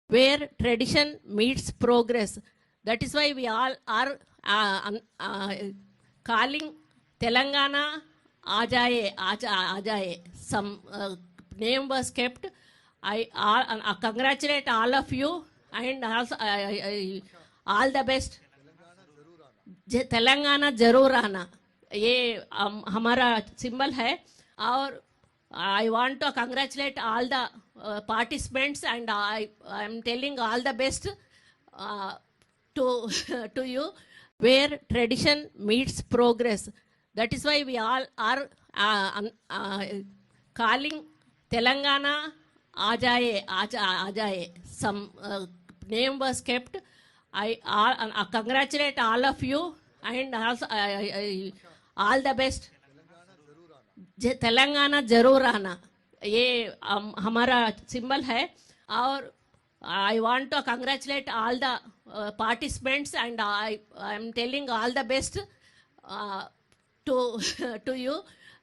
where tradition meets progress. That is why we all are calling Telangana Ajaye, Ajaye. Some name was kept. I congratulate all of you and also all the best. Telangana जरूर आना, ये हमारा symbol है. और I want to congratulate all the participants and I am telling all the best to to you, where tradition meets progress. That is why we all are calling Telangana Ajaye, Ajaye. Some name was kept. I congratulate all of you and also all the best. Telangana जरूर आना, ये हमारा symbol है. और I am telling all the best to where tradition meets progress. That is why we all are calling Telangana Ajaye, Ajaye. Some name was kept. I congratulate all of you and also all the best. Telangana जरूर आना, ये हमारा symbol है. और I want to congratulate all the participants and I am telling all the best to to you,